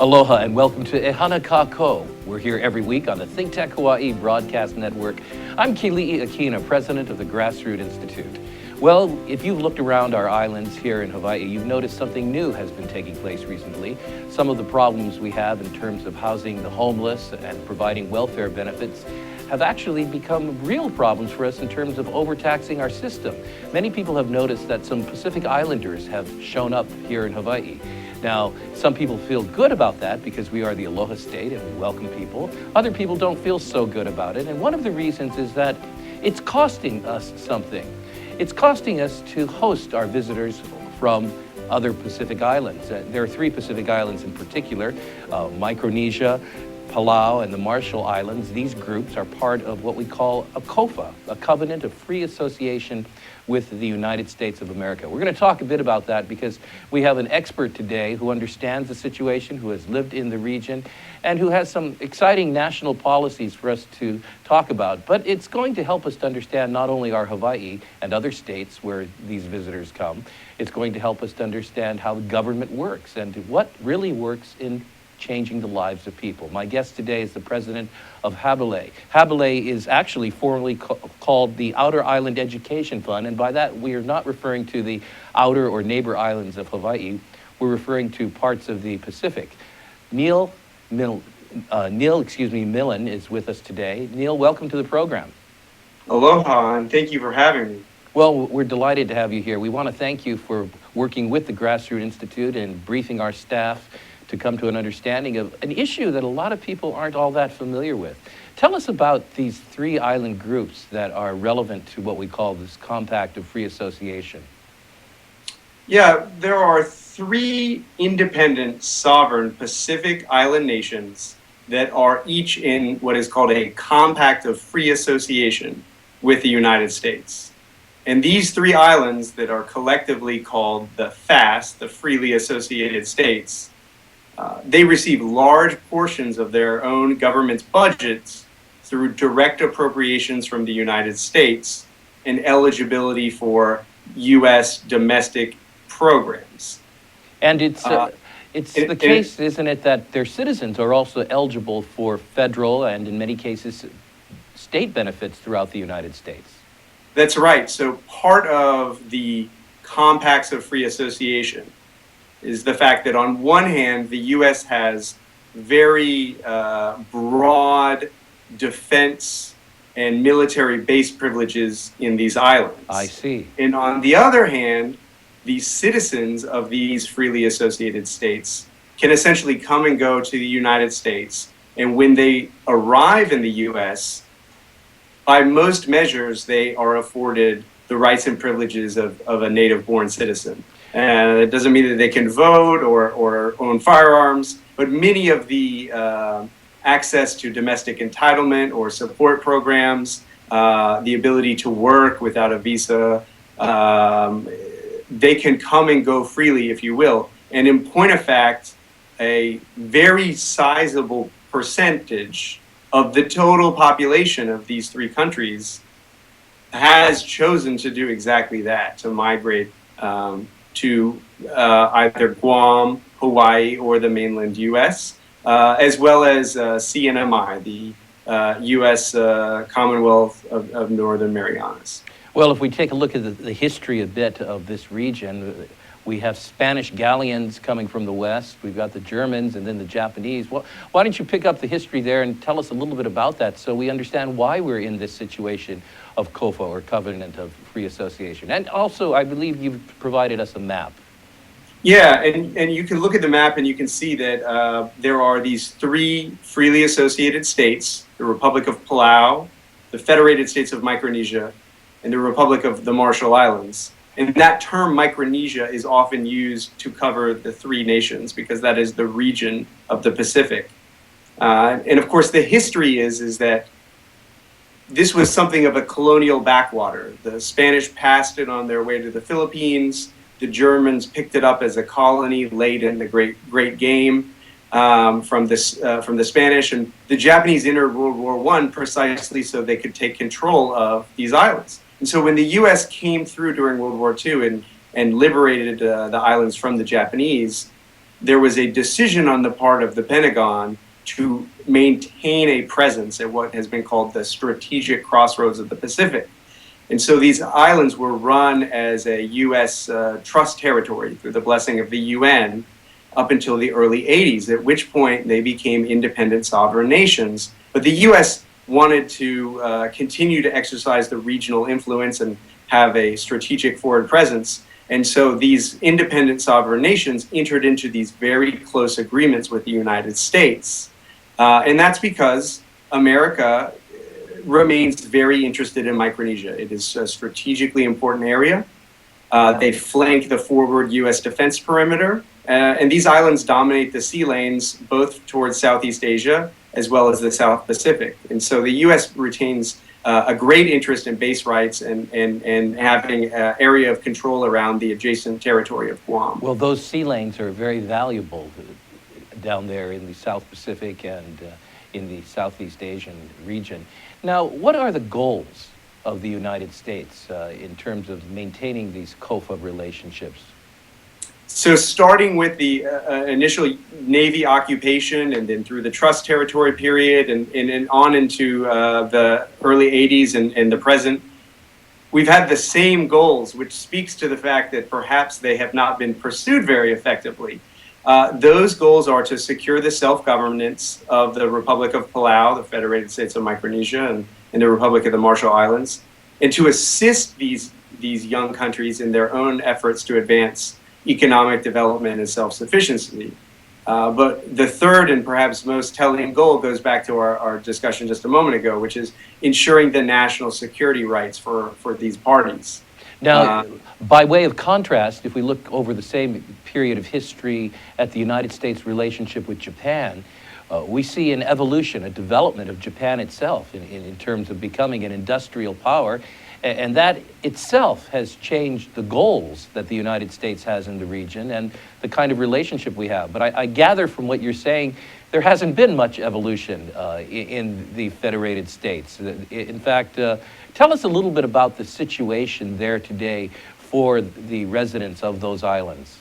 Aloha and welcome to Ehana Kako. We're here every week on the Think Tech Hawaii Broadcast Network. I'm Kili'i Akina, president of the Grassroots Institute. Well, if you've looked around our islands here in Hawaii, you've noticed something new has been taking place recently. Some of the problems we have in terms of housing the homeless and providing welfare benefits have actually become real problems for us in terms of overtaxing our system. Many people have noticed that some Pacific Islanders have shown up here in Hawaii. Now, some people feel good about that because we are the Aloha State and we welcome people. Other people don't feel so good about it. And one of the reasons is that it's costing us something. It's costing us to host our visitors from other Pacific Islands. There are 3 Pacific Islands in particular, Micronesia, Palau, and the Marshall Islands. These groups are part of what we call a COFA, a Covenant of Free Association with the United States of America. We're going to talk a bit about that because we have an expert today who understands the situation, who has lived in the region, and who has some exciting national policies for us to talk about. But it's going to help us to understand not only our Hawaii and other states where these visitors come, it's going to help us to understand how the government works and what really works in changing the lives of people. My guest today is the president of Habele. Habele is actually formerly called the Outer Island Education Fund, and by that we are not referring to the outer or neighbor islands of Hawaii. We're referring to parts of the Pacific. Neil Mellen is with us today. Neil, welcome to the program. Aloha, and thank you for having me. Well, we're delighted to have you here. We want to thank you for working with the Grassroots Institute and briefing our staff to come to an understanding of an issue that a lot of people aren't all that familiar with. Tell us about these 3 island groups that are relevant to what we call this Compact of Free Association. Yeah, there are 3 independent, sovereign Pacific Island nations that are each in what is called a Compact of Free Association with the United States. And these 3 islands that are collectively called the FAST, the Freely Associated States, they receive large portions of their own government's budgets through direct appropriations from the United States and eligibility for U.S. domestic programs. And it's the case, isn't it, that their citizens are also eligible for federal and, in many cases, state benefits throughout the United States? That's right. So part of the Compacts of Free Association is the fact that on one hand, the U.S. has very broad defense and military base privileges in these islands. I see. And on the other hand, the citizens of these freely associated states can essentially come and go to the United States. And when they arrive in the U.S., by most measures, they are afforded the rights and privileges of a native-born citizen. And it doesn't mean that they can vote or own firearms, but many of the access to domestic entitlement or support programs, the ability to work without a visa, they can come and go freely, if you will. And in point of fact, a very sizable percentage of the total population of these 3 countries has chosen to do exactly that, to migrate to either Guam, Hawaii, or the mainland U.S., as well as CNMI, the U.S. Commonwealth of Northern Marianas. Well, if we take a look at the history a bit of this region, we have Spanish galleons coming from the west, we've got the Germans, and then the Japanese. Well, why don't you pick up the history there and tell us a little bit about that so we understand why we're in this situation of COFA, or Covenant of Free Association. And also, I believe you've provided us a map. Yeah, and you can look at the map and you can see that there are these 3 freely associated states, the Republic of Palau, the Federated States of Micronesia, and the Republic of the Marshall Islands. And that term Micronesia is often used to cover the 3 nations because that is the region of the Pacific. And of course, the history is that this was something of a colonial backwater. The Spanish passed it on their way to the Philippines. The Germans picked it up as a colony late in the Great Game from the Spanish. And the Japanese entered World War I precisely so they could take control of these islands. And so when the U.S. came through during World War II and liberated the islands from the Japanese, there was a decision on the part of the Pentagon to maintain a presence at what has been called the strategic crossroads of the Pacific. And so these islands were run as a U.S. Trust territory through the blessing of the UN up until the early 80s, at which point they became independent sovereign nations. But the U.S. wanted to continue to exercise the regional influence and have a strategic forward presence. And so these independent sovereign nations entered into these very close agreements with the United States. And that's because America remains very interested in Micronesia. It is a strategically important area. They flank the forward U.S. defense perimeter. And these islands dominate the sea lanes both towards Southeast Asia as well as the South Pacific. And so the U.S. retains a great interest in base rights and having an area of control around the adjacent territory of Guam. Well, those sea lanes are very valuable down there in the South Pacific and in the Southeast Asian region. Now, what are the goals of the United States in terms of maintaining these COFA relationships? So starting with the initial Navy occupation and then through the trust territory period and on into the early 80s and the present, we've had the same goals, which speaks to the fact that perhaps they have not been pursued very effectively. Those goals are to secure the self-governance of the Republic of Palau, the Federated States of Micronesia, and the Republic of the Marshall Islands, and to assist these young countries in their own efforts to advance economic development and self-sufficiency. But the third and perhaps most telling goal goes back to our discussion just a moment ago, which is ensuring the national security rights for these parties. Now, by way of contrast, if we look over the same period of history at the United States' relationship with Japan, we see an evolution, a development of Japan itself in terms of becoming an industrial power. And that itself has changed the goals that the United States has in the region and the kind of relationship we have. But I gather from what you're saying, there hasn't been much evolution in the Federated States. In fact, tell us a little bit about the situation there today for the residents of those islands.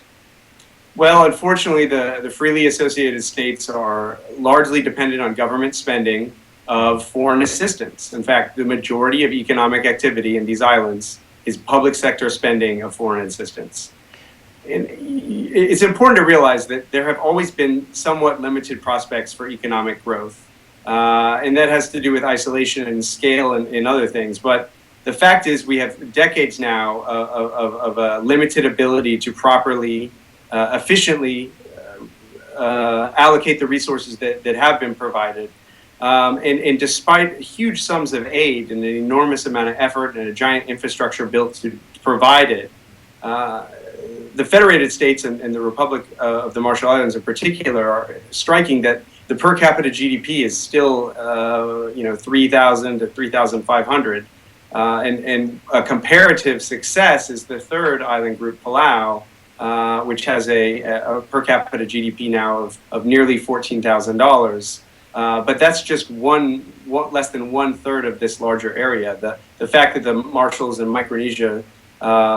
Well, unfortunately, the freely associated states are largely dependent on government spending of foreign assistance. In fact, the majority of economic activity in these islands is public sector spending of foreign assistance. And it's important to realize that there have always been somewhat limited prospects for economic growth. And that has to do with isolation and scale and other things. But the fact is we have decades now of a limited ability to properly, efficiently allocate the resources that have been provided. And despite huge sums of aid and an enormous amount of effort and a giant infrastructure built to provide it, the Federated States and the Republic of the Marshall Islands in particular are striking that the per capita GDP is still, 3,000 to 3,500. And a comparative success is the third island group, Palau, which has a per capita GDP now of nearly $14,000. But that's just less than 1/3 of this larger area. The fact that the Marshalls and Micronesia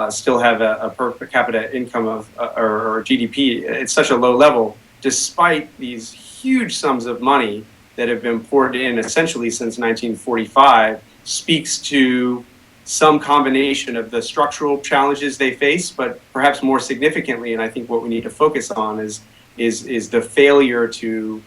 still have a per capita income of or GDP at such a low level, despite these huge sums of money that have been poured in essentially since 1945, speaks to some combination of the structural challenges they face, but perhaps more significantly, and I think what we need to focus on is the failure to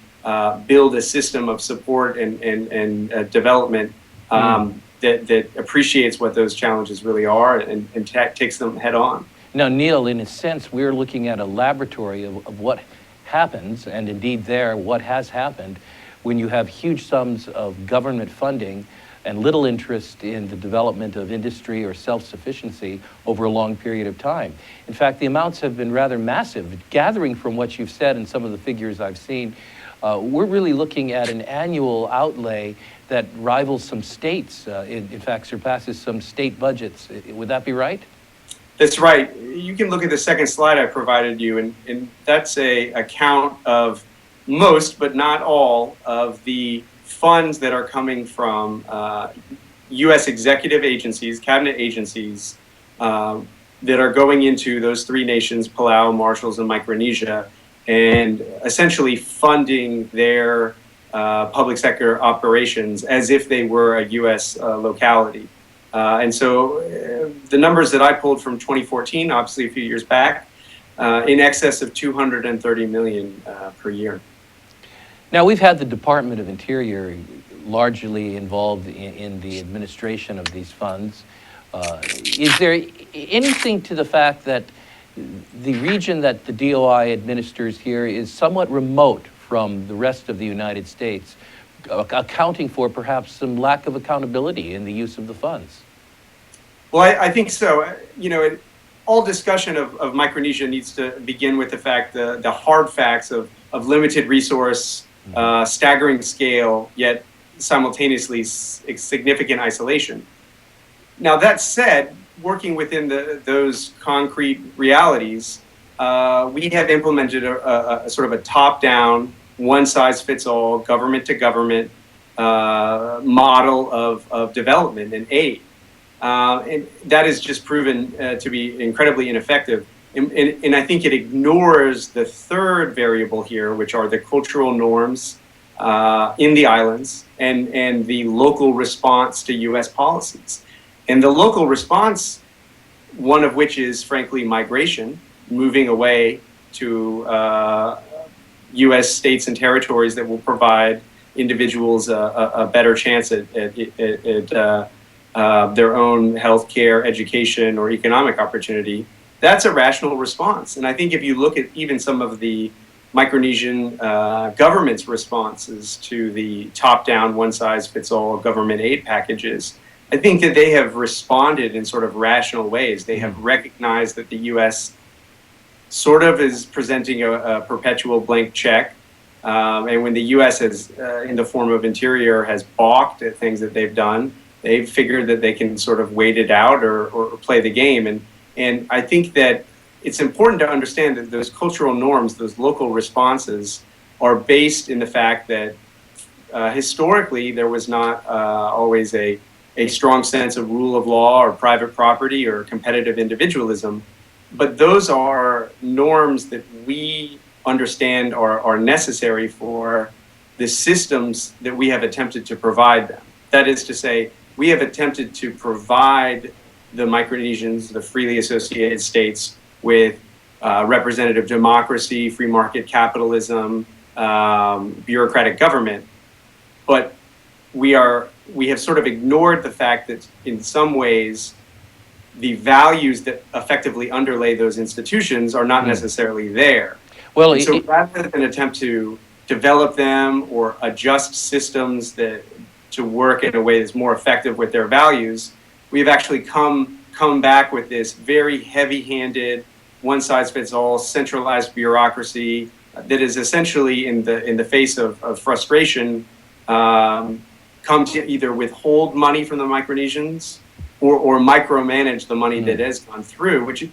build a system of support and development that appreciates what those challenges really are and takes them head on. Now, Neil, in a sense, we're looking at a laboratory of what happens, and indeed what has happened, when you have huge sums of government funding and little interest in the development of industry or self-sufficiency over a long period of time. In fact, the amounts have been rather massive. Gathering from what you've said and some of the figures I've seen, we're really looking at an annual outlay that rivals some states, in fact surpasses some state budgets. Would that be right? That's right. You can look at the second slide I provided you, and that's a count of most, but not all, of the funds that are coming from U.S. executive agencies, cabinet agencies, that are going into those three nations, Palau, Marshalls, and Micronesia, and essentially funding their public sector operations as if they were a U.S. Locality. And so the numbers that I pulled from 2014, obviously a few years back, in excess of 230 million per year. Now, we've had the Department of Interior largely involved in the administration of these funds. Is there anything to the fact that the region that the DOI administers here is somewhat remote from the rest of the United States, accounting for perhaps some lack of accountability in the use of the funds? Well, I think so. You know, all discussion of Micronesia needs to begin with the fact, the hard facts of limited resource, staggering scale, yet simultaneously significant isolation. Now, that said, working within those concrete realities, we have implemented a sort of a top-down, one-size-fits-all, government-to-government model of development and aid. And that has just proven to be incredibly ineffective. And I think it ignores the third variable here, which are the cultural norms in the islands and the local response to U.S. policies. And the local response, one of which is, frankly, migration, moving away to U.S. states and territories that will provide individuals a better chance at their own healthcare, education, or economic opportunity. That's a rational response. And I think if you look at even some of the Micronesian government's responses to the top-down, one-size-fits-all government aid packages, I think that they have responded in sort of rational ways. They have recognized that the U.S. sort of is presenting a perpetual blank check. And when the U.S. has, in the form of Interior, has balked at things that they've done, they've figured that they can sort of wait it out or play the game. And I think that it's important to understand that those cultural norms, those local responses, are based in the fact that historically there was not always a strong sense of rule of law or private property or competitive individualism. But those are norms that we understand are necessary for the systems that we have attempted to provide them. That is to say, we have attempted to provide the Micronesians, the freely associated states, with representative democracy, free market capitalism, bureaucratic government. But we have sort of ignored the fact that in some ways, the values that effectively underlay those institutions are not necessarily there. Well, and so rather than attempt to develop them or adjust systems that to work in a way that's more effective with their values, we've actually come back with this very heavy-handed, one-size-fits-all, centralized bureaucracy that is essentially, in the face of frustration, come to either withhold money from the Micronesians or micromanage the money that has gone through, which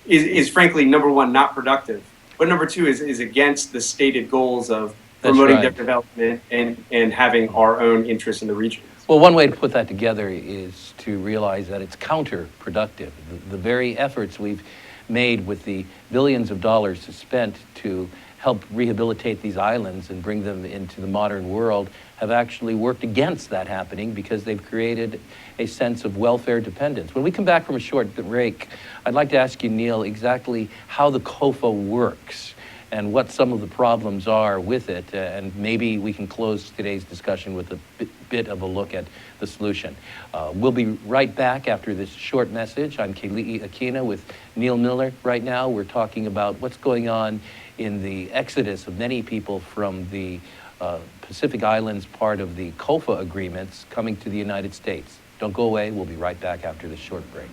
is frankly, number one, not productive. But number two is against the stated goals of promoting their development and having our own interests in the region. Well, one way to put that together is to realize that it's counterproductive. The very efforts we've made with the billions of dollars spent to help rehabilitate these islands and bring them into the modern world have actually worked against that happening because they've created a sense of welfare dependence. When we come back from a short break, I'd like to ask you, Neil, exactly how the COFA works and what some of the problems are with it, and maybe we can close today's discussion with a bit of a look at the solution. We'll be right back after this short message. I'm Keli'i Akina with Neil Miller. Right now, we're talking about what's going on in the exodus of many people from the Pacific Islands, part of the COFA agreements, coming to the United States. Don't go away. We'll be right back after this short break.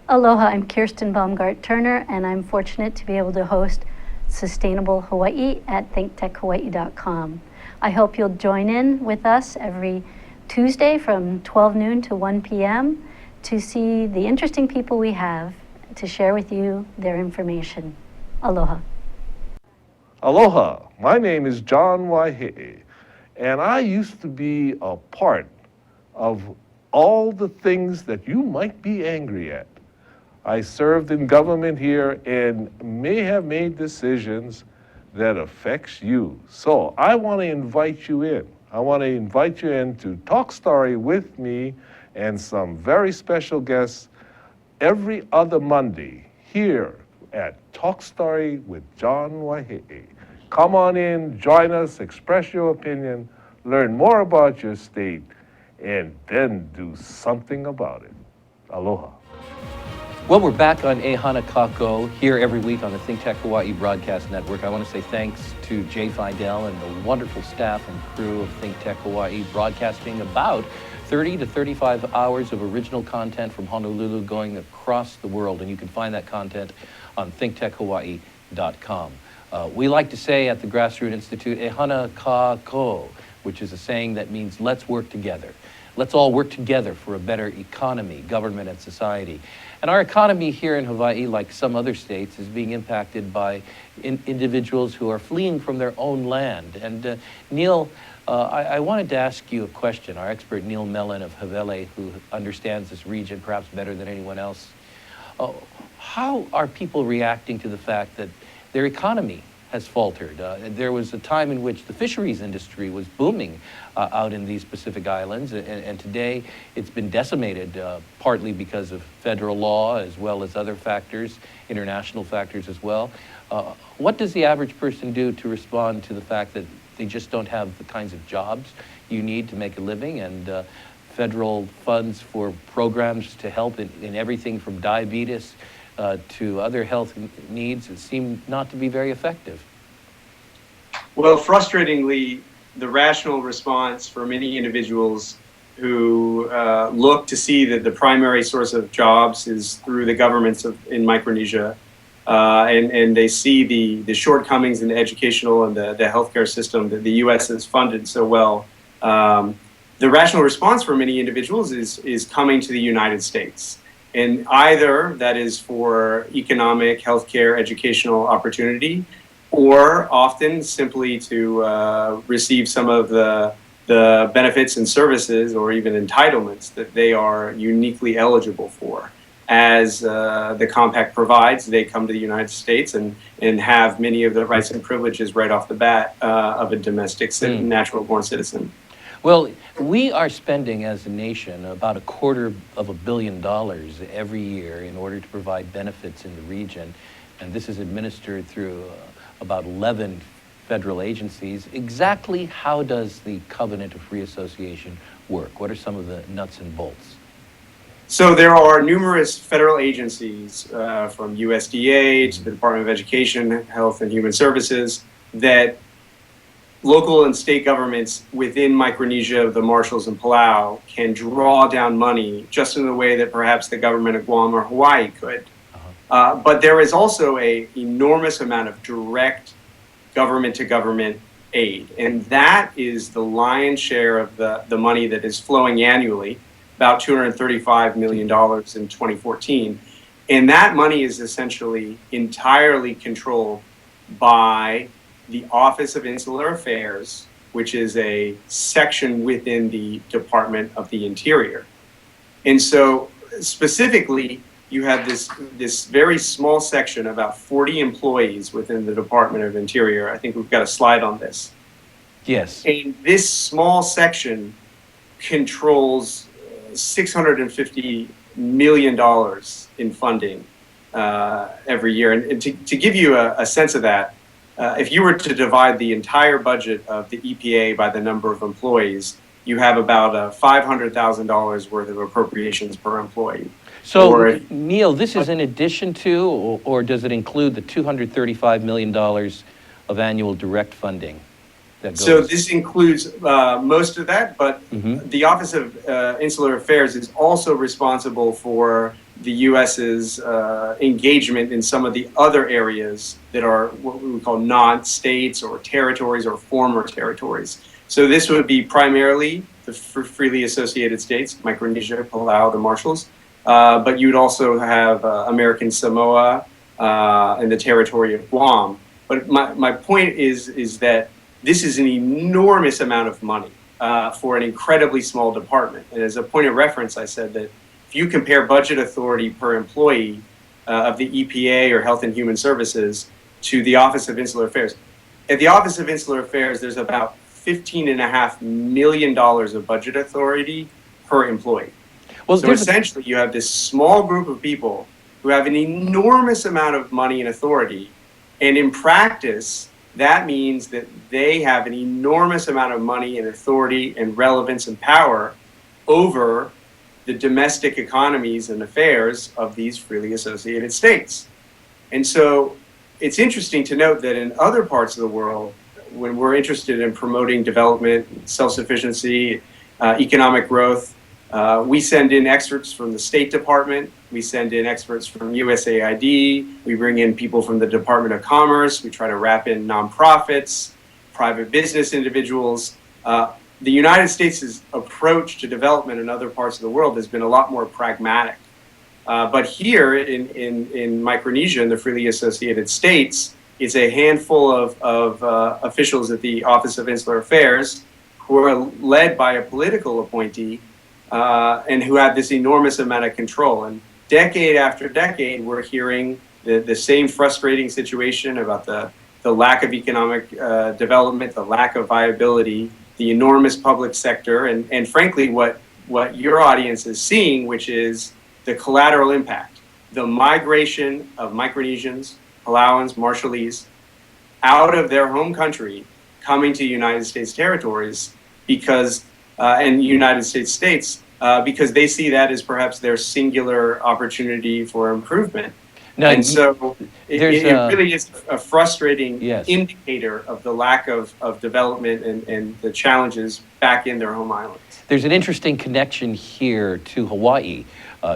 Aloha, I'm Kirsten Baumgart-Turner, and I'm fortunate to be able to host Sustainable Hawaii at thinktechhawaii.com. I hope you'll join in with us every Tuesday from 12 noon to 1 p.m. to see the interesting people we have to share with you their information. Aloha. Aloha, my name is John Waihe'e, and I used to be a part of all the things that you might be angry at. I served in government here and may have made decisions that affects you. So I want to invite you in. I want to invite you in to Talk Story with me and some very special guests every other Monday here at Talk Story with John Waihe'e. Come on in, join us, express your opinion, learn more about your state, and then do something about it. Aloha. Well, we're back on Ehana Kako here every week on the Think Tech Hawaii Broadcast Network. I want to say thanks to Jay Fidel and the wonderful staff and crew of Think Tech Hawaii, broadcasting about 30 to 35 hours of original content from Honolulu going across the world, and you can find that content on thinktechhawaii.com. We like to say at the Grassroots Institute, Ehana Kako, which is a saying that means let's work together. Let's all work together for a better economy, government, and society. And our economy here in Hawaii, like some other states, is being impacted by individuals who are fleeing from their own land. And Neil, I wanted to ask you a question. Our expert Neil Mellen of Havele, who understands this region perhaps better than anyone else, how are people reacting to the fact that their economy has faltered? There was a time in which the fisheries industry was booming out in these Pacific Islands, and today it's been decimated, partly because of federal law as well as other factors, international factors as well. What does the average person do to respond to the fact that they just don't have the kinds of jobs you need to make a living, and federal funds for programs to help in everything from diabetes to other health needs seem not to be very effective? Well, frustratingly, the rational response for many individuals who look to see that the primary source of jobs is through the governments in Micronesia, and they see the shortcomings in the educational and the healthcare system that the U.S. has funded so well. The rational response for many individuals is coming to the United States. And either that is for economic, healthcare, educational opportunity, or often simply to receive some of the benefits and services or even entitlements that they are uniquely eligible for. As the compact provides, they come to the United States and have many of the rights and privileges right off the bat of a domestic natural-born citizen. Well, we are spending as a nation about $250 million every year in order to provide benefits in the region, and this is administered through about 11 federal agencies. Exactly how does the Covenant of Free Association work? What are some of the nuts and bolts? So there are numerous federal agencies, from USDA to the Department of Education, Health and Human Services, that local and state governments within Micronesia, the Marshalls and Palau, can draw down money just in the way that perhaps the government of Guam or Hawaii could. But there is also an enormous amount of direct government-to-government aid, and that is the lion's share of the money that is flowing annually, about $235 million in 2014. And that money is essentially entirely controlled by the Office of Insular Affairs, which is a section within the Department of the Interior. And so specifically, you have this very small section, about 40 employees within the Department of Interior. I think we've got a slide on this. Yes. And this small section controls $650 million in funding every year. And to give you a sense of that, if you were to divide the entire budget of the EPA by the number of employees, you have about $500,000 worth of appropriations per employee. So, Neil, this is in addition to, or does it include the $235 million of annual direct funding? So this includes most of that, but the Office of Insular Affairs is also responsible for the U.S.'s engagement in some of the other areas that are what we would call non-states or territories or former territories. So this would be primarily the freely associated states, Micronesia, Palau, the Marshalls, but you'd also have American Samoa and the territory of Guam. But my point is that this is an enormous amount of money for an incredibly small department. And as a point of reference, I said that if you compare budget authority per employee of the EPA or Health and Human Services to the Office of Insular Affairs. At the Office of Insular Affairs, there's about $15.5 million of budget authority per employee. Well, So essentially, you have this small group of people who have an enormous amount of money and authority. And in practice, that means that they have an enormous amount of money and authority and relevance and power over the domestic economies and affairs of these freely associated states. And so it's interesting to note that in other parts of the world, when we're interested in promoting development, self-sufficiency, economic growth, we send in experts from the State Department, we send in experts from USAID, we bring in people from the Department of Commerce, we try to wrap in nonprofits, private business individuals. The United States' approach to development in other parts of the world has been a lot more pragmatic. But here in Micronesia, in the freely associated states, it's a handful of officials at the Office of Insular Affairs who are led by a political appointee and who have this enormous amount of control. And decade after decade, we're hearing the same frustrating situation about the lack of economic development, the lack of viability, the enormous public sector, and frankly, what your audience is seeing, which is the collateral impact, the migration of Micronesians, Palauans, Marshallese, out of their home country, coming to United States territories because, and United States states, because they see that as perhaps their singular opportunity for improvement. Now, and so it really is a frustrating indicator of the lack of development and the challenges back in their home islands. There's an interesting connection here to Hawaii.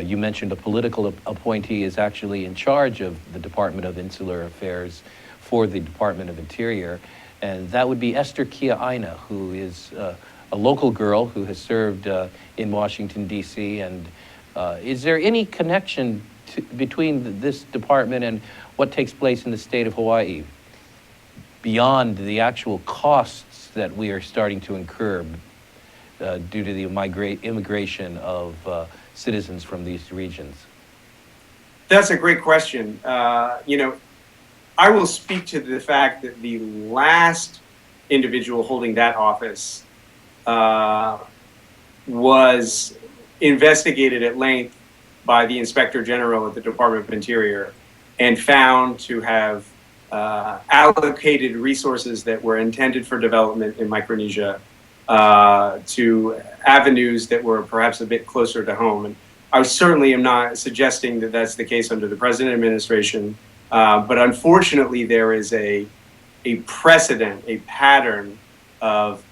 You mentioned a political appointee is actually in charge of the Department of Insular Affairs for the Department of Interior, and that would be Esther Kia'aina, who is a local girl who has served in Washington, D.C. And is there any connection between this department and what takes place in the state of Hawaii beyond the actual costs that we are starting to incur due to the immigration of citizens from these regions? That's a great question. I will speak to the fact that the last individual holding that office was investigated at length by the Inspector General at the Department of Interior and found to have allocated resources that were intended for development in Micronesia to avenues that were perhaps a bit closer to home. And I certainly am not suggesting that that's the case under the present administration, but unfortunately there is a precedent, a pattern of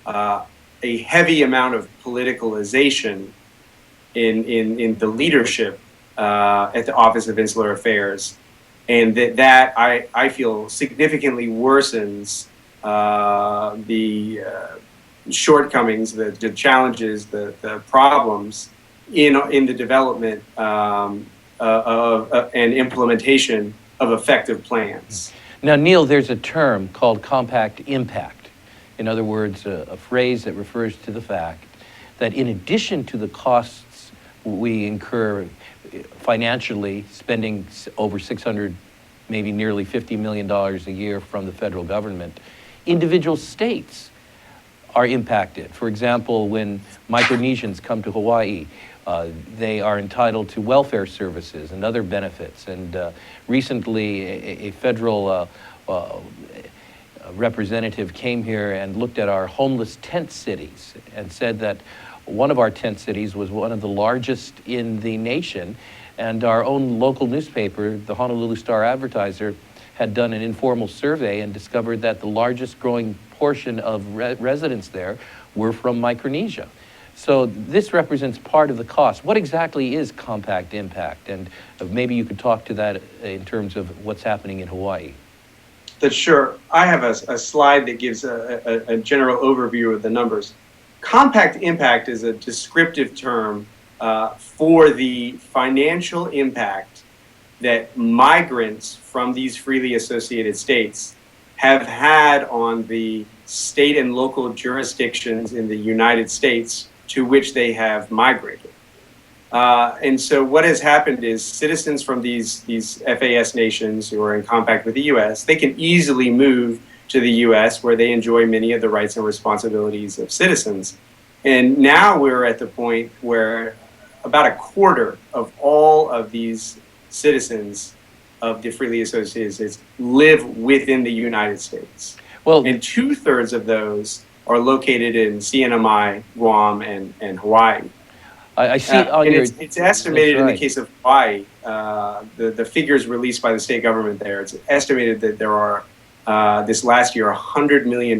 a heavy amount of politicalization in the leadership at the Office of Insular Affairs, and that I feel significantly worsens the shortcomings, the challenges, the problems in the development and implementation of effective plans. Now, Neil, there's a term called compact impact. In other words, a phrase that refers to the fact that in addition to the costs we incur financially, spending over $600, maybe nearly $50 million a year from the federal government, individual states are impacted. For example, when Micronesians come to Hawaii, they are entitled to welfare services and other benefits. And recently, a federal representative came here and looked at our homeless tent cities and said that one of our tent cities was one of the largest in the nation, and our own local newspaper, the Honolulu Star-Advertiser, had done an informal survey and discovered that the largest growing portion of residents there were from Micronesia. So this represents part of the cost. What exactly is compact impact? And maybe you could talk to that in terms of what's happening in Hawaii. That's sure. I have a slide that gives a general overview of the numbers. Compact impact is a descriptive term for the financial impact that migrants from these freely associated states have had on the state and local jurisdictions in the United States to which they have migrated. And so what has happened is citizens from these FAS nations who are in compact with the U.S., they can easily move to the U.S. where they enjoy many of the rights and responsibilities of citizens. And now we're at the point where about a quarter of all of these citizens of the freely associated states live within the United States. Well, And 2/3 of those are located in CNMI, Guam, and Hawaii. I see on and your. it's estimated That's in the right. case of Hawaii, the figures released by the state government there, it's estimated that there are, this last year, $100 million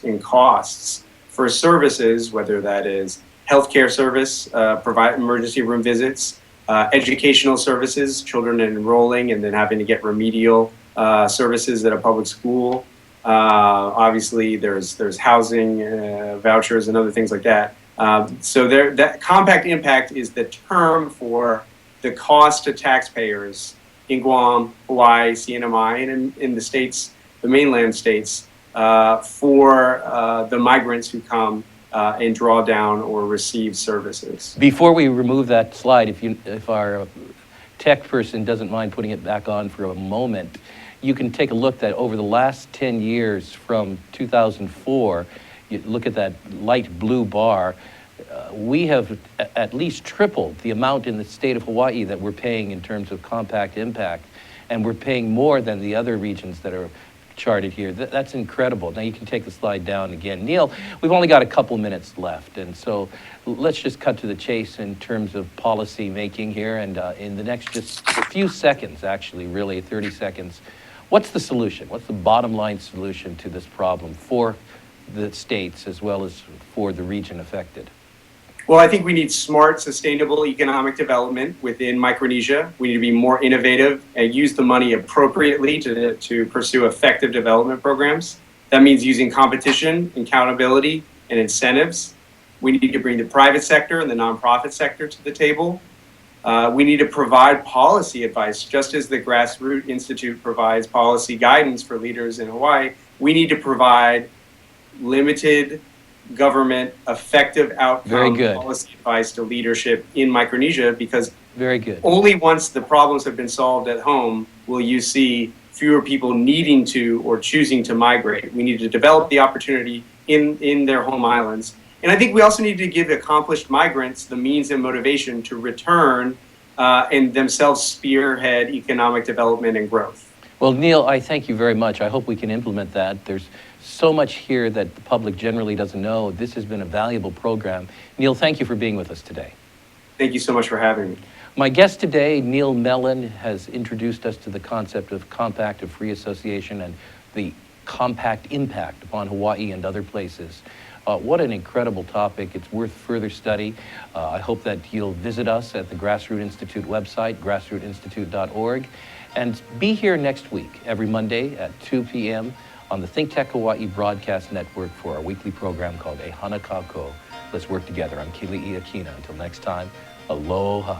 in costs for services, whether that is healthcare service, provide emergency room visits, educational services, children enrolling and then having to get remedial services at a public school. Obviously, there's housing vouchers and other things like that. So that compact impact is the term for the cost to taxpayers in Guam, Hawaii, CNMI, and in the states, the mainland states, for the migrants who come and draw down or receive services. Before we remove that slide, if our tech person doesn't mind putting it back on for a moment, you can take a look that over the last 10 years from 2004, you look at that light blue bar, we have at least tripled the amount in the state of Hawaii that we're paying in terms of compact impact, and we're paying more than the other regions that are charted here. That's incredible. Now you can take the slide down again. Neil, we've only got a couple minutes left, and so let's just cut to the chase in terms of policy making here, and in the next just a few seconds, actually, really 30 seconds, what's the solution? What's the bottom line solution to this problem for the states as well as for the region affected? Well, I think we need smart, sustainable economic development within Micronesia. We need to be more innovative and use the money appropriately to pursue effective development programs. That means using competition, accountability, and incentives. We need to bring the private sector and the nonprofit sector to the table. We need to provide policy advice, just as the Grassroots Institute provides policy guidance for leaders in Hawaii. We need to provide limited government effective outcome policy advice to leadership in Micronesia, because very good. Only once the problems have been solved at home will you see fewer people needing to or choosing to migrate. We need to develop the opportunity in their home islands. And I think we also need to give accomplished migrants the means and motivation to return and themselves spearhead economic development and growth. Well, Neil, I thank you very much. I hope we can implement that. There's so much here that the public generally doesn't know. This has been a valuable program. Neil, thank you for being with us today. Thank you so much for having me. My guest today, Neil Mellen, has introduced us to the concept of compact of free association and the compact impact upon Hawaii and other places. What an incredible topic. It's worth further study. I hope that you'll visit us at the Grassroots Institute website, grassrootsinstitute.org, and be here next week, every Monday at 2 p.m. on the Think Tech Hawaii Broadcast Network for our weekly program called E Hana Kako. Let's work together. I'm Kili'i Akina. Until next time, aloha.